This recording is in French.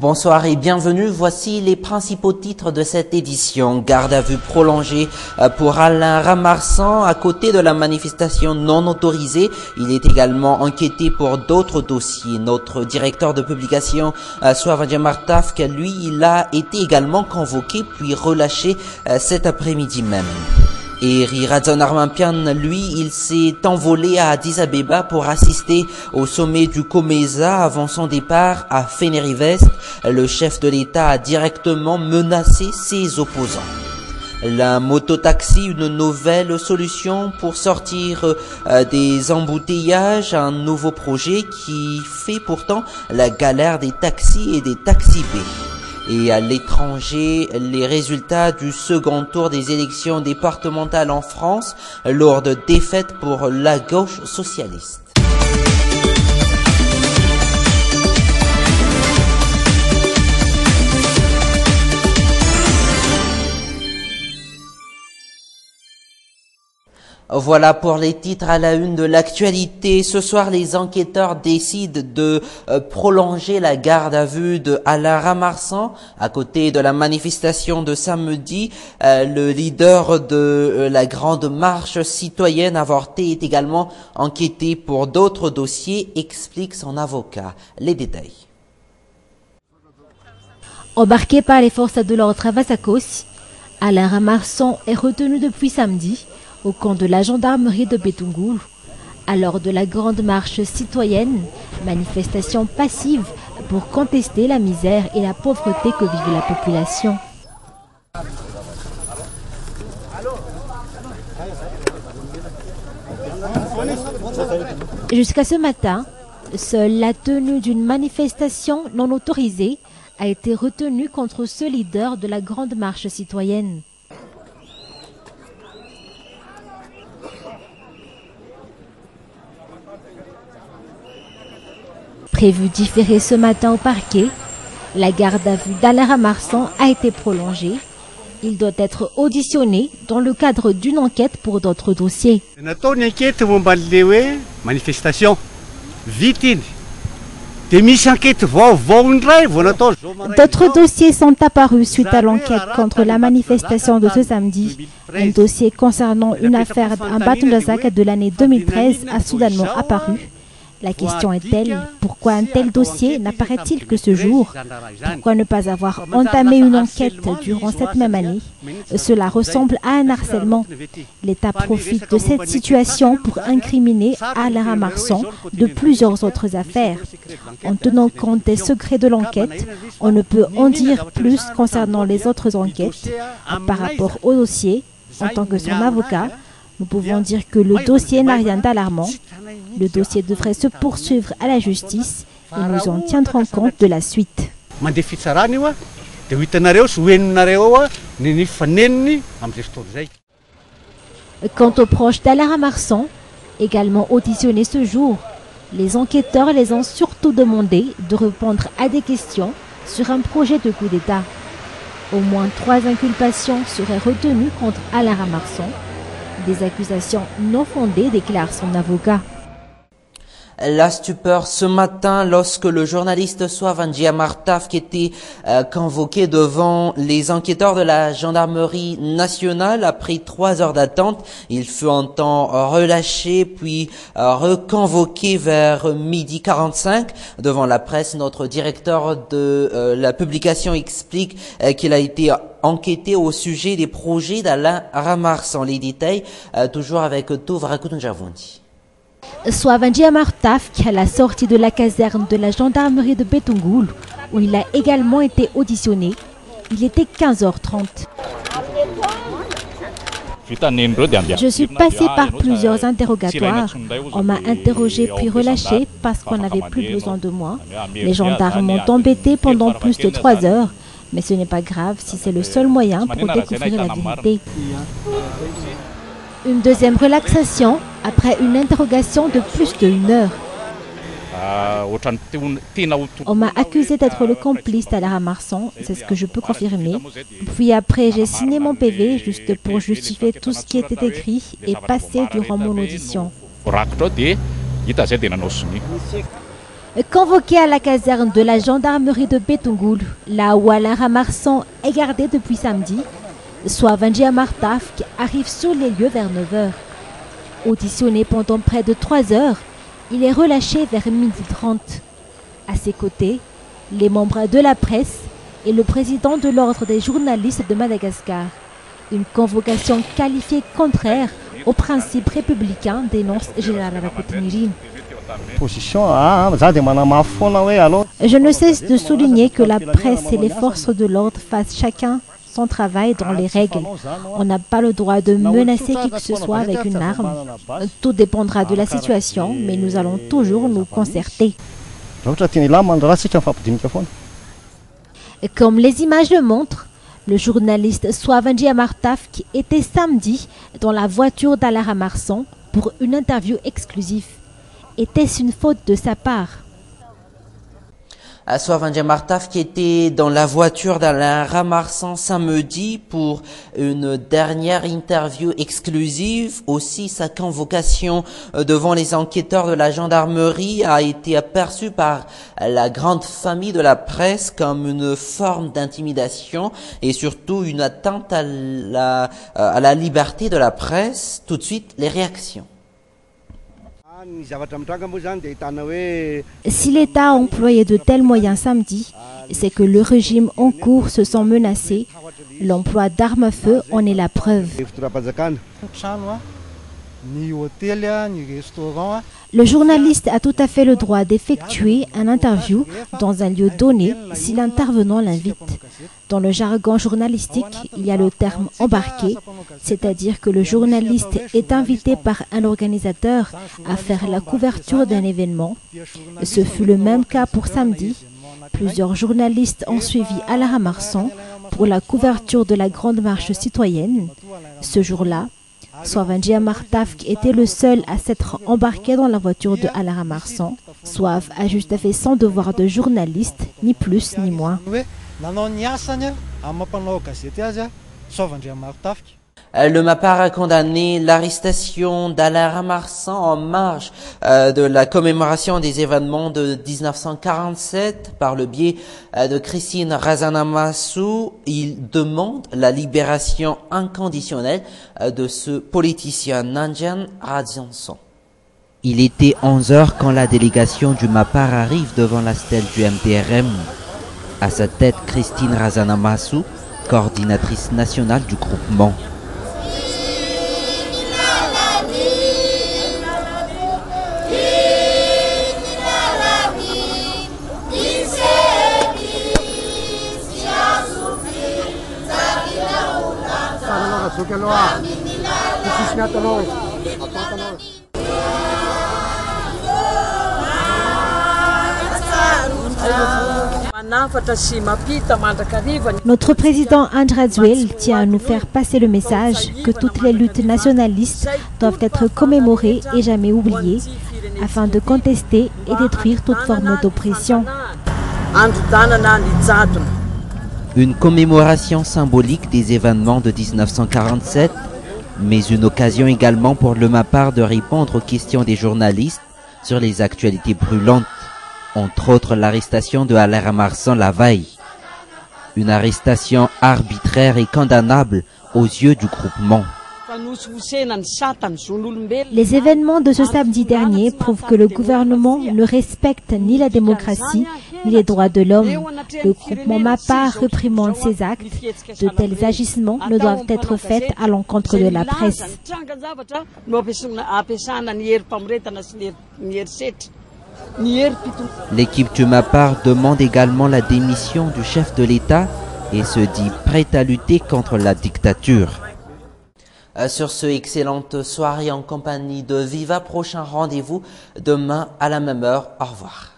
Bonsoir et bienvenue, voici les principaux titres de cette édition. Garde à vue prolongée pour Alain Ramarsan à côté de la manifestation non autorisée. Il est également enquêté pour d'autres dossiers. Notre directeur de publication, Souavandja Martaf, lui, il a été également convoqué puis relâché cet après-midi même. Et Razan Armampian, lui, il s'est envolé à Addis Abeba pour assister au sommet du COMESA avant son départ à Fénérivest. Le chef de l'État a directement menacé ses opposants. La mototaxi, une nouvelle solution pour sortir des embouteillages, un nouveau projet qui fait pourtant la galère des taxis et des taxis-B. Et à l'étranger, les résultats du second tour des élections départementales en France, lourde défaite pour la gauche socialiste. Voilà pour les titres à la une de l'actualité. Ce soir, les enquêteurs décident de prolonger la garde à vue de Alain Ramarsan à côté de la manifestation de samedi. Le leader de la grande marche citoyenne avortée est également enquêté pour d'autres dossiers, explique son avocat. Les détails. Embarqué par les forces de l'ordre à Vasakos, Alain Ramarsan est retenu depuis samedi au camp de la gendarmerie de Betungulu, à l'heure de la grande marche citoyenne, manifestation passive pour contester la misère et la pauvreté que vive la population. Jusqu'à ce matin, seule la tenue d'une manifestation non autorisée a été retenue contre ce leader de la grande marche citoyenne. Prévu différé ce matin au parquet, la garde à vue d'Alain Ramarsan a été prolongée. Il doit être auditionné dans le cadre d'une enquête pour d'autres dossiers. Manifestation. D'autres dossiers sont apparus suite à l'enquête contre la manifestation de ce samedi. Un dossier concernant une affaire en Batundazak de l'année 2013 a soudainement apparu. La question est-elle, pourquoi un tel dossier n'apparaît-il que ce jour? Pourquoi ne pas avoir entamé une enquête durant cette même année? Cela ressemble à un harcèlement. L'État profite de cette situation pour incriminer Alain Ramarsan de plusieurs autres affaires. En tenant compte des secrets de l'enquête, on ne peut en dire plus concernant les autres enquêtes. Par rapport au dossier, en tant que son avocat, nous pouvons dire que le dossier n'a rien d'alarmant. Le dossier devrait se poursuivre à la justice et nous en tiendrons compte de la suite. Quant aux proches d'Alain Ramarsan, également auditionnés ce jour, les enquêteurs les ont surtout demandé de répondre à des questions sur un projet de coup d'État. Au moins 3 inculpations seraient retenues contre Alain Ramarsan. Des accusations non fondées, déclare son avocat. La stupeur ce matin lorsque le journaliste Souavandja Martaf qui était convoqué devant les enquêteurs de la gendarmerie nationale après 3 heures d'attente. Il fut un temps relâché puis reconvoqué vers 12h45 devant la presse. Notre directeur de la publication explique qu'il a été enquêté au sujet des projets d'Alain Ramarsan. Les détails toujours avec Touvra Kutunjavondi. Souavandja Martaf, qui à la sortie de la caserne de la gendarmerie de Betungulu, où il a également été auditionné, il était 15h30. Je suis passé par plusieurs interrogatoires. On m'a interrogé puis relâché parce qu'on n'avait plus besoin de moi. Les gendarmes m'ont embêté pendant plus de 3 heures, mais ce n'est pas grave si c'est le seul moyen pour découvrir la vérité. Une deuxième relaxation après une interrogation de plus d'1 heure. On m'a accusé d'être le complice d'Alain Ramarsan, c'est ce que je peux confirmer. Puis après, j'ai signé mon PV juste pour justifier tout ce qui était écrit et passé durant mon audition. Convoqué à la caserne de la gendarmerie de Betungulu, là où Alain Ramarsan est gardé depuis samedi, Soavanji Amartaf arrive sur les lieux vers 9h. Auditionné pendant près de 3 heures, il est relâché vers 12h30. À ses côtés, les membres de la presse et le président de l'ordre des journalistes de Madagascar. Une convocation qualifiée contraire aux principes républicains, dénonce Général Rakotinirine. Je ne cesse de souligner que la presse et les forces de l'ordre fassent chacun son travail dans les règles. On n'a pas le droit de menacer qui que ce soit avec une arme. Tout dépendra de la situation, mais nous allons toujours nous concerter. Comme les images le montrent, le journaliste Soavanji Amartaf était samedi dans la voiture d'Alain Ramarsan pour une interview exclusive. Était-ce une faute de sa part? Soavanji Amartaf qui était dans la voiture d'Alain Ramarsan samedi pour une dernière interview exclusive. Aussi, sa convocation devant les enquêteurs de la gendarmerie a été aperçue par la grande famille de la presse comme une forme d'intimidation et surtout une atteinte à la liberté de la presse. Tout de suite, les réactions. Si l'État a employé de tels moyens samedi, c'est que le régime en cours se sent menacé. L'emploi d'armes à feu en est la preuve. Le journaliste a tout à fait le droit d'effectuer une interview dans un lieu donné si l'intervenant l'invite. Dans le jargon journalistique, il y a le terme embarqué, c'est-à-dire que le journaliste est invité par un organisateur à faire la couverture d'un événement. Ce fut le même cas pour samedi. Plusieurs journalistes ont suivi Alain Ramarsan pour la couverture de la grande marche citoyenne. Ce jour-là, Soavanji Amartaf était le seul à s'être embarqué dans la voiture de Alain Ramarsan. Soav a juste fait son devoir de journaliste, ni plus ni moins. Le MAPAR a condamné l'arrestation d'Alain Ramarsan en marge de la commémoration des événements de 1947 par le biais de Christine Razanamasu. Il demande la libération inconditionnelle de ce politicien Nanjan Radzanson. Il était 11h quand la délégation du MAPAR arrive devant la stèle du MDRM. À sa tête, Christine Razanamasu, coordinatrice nationale du groupement. Notre président Andradzuel tient à nous faire passer le message que toutes les luttes nationalistes doivent être commémorées et jamais oubliées afin de contester et détruire toute forme d'oppression. Une commémoration symbolique des événements de 1947, mais une occasion également pour le MAPAR de répondre aux questions des journalistes sur les actualités brûlantes, entre autres l'arrestation de Alain Ramarsan la veille. Une arrestation arbitraire et condamnable aux yeux du groupement. Les événements de ce samedi dernier prouvent que le gouvernement ne respecte ni la démocratie ni les droits de l'homme. Le groupement MAPAR réprimande ces actes. De tels agissements ne doivent être faits à l'encontre de la presse. L'équipe du MAPAR demande également la démission du chef de l'État et se dit prête à lutter contre la dictature. Sur ce, excellente soirée en compagnie de Viva. Prochain rendez-vous demain à la même heure. Au revoir.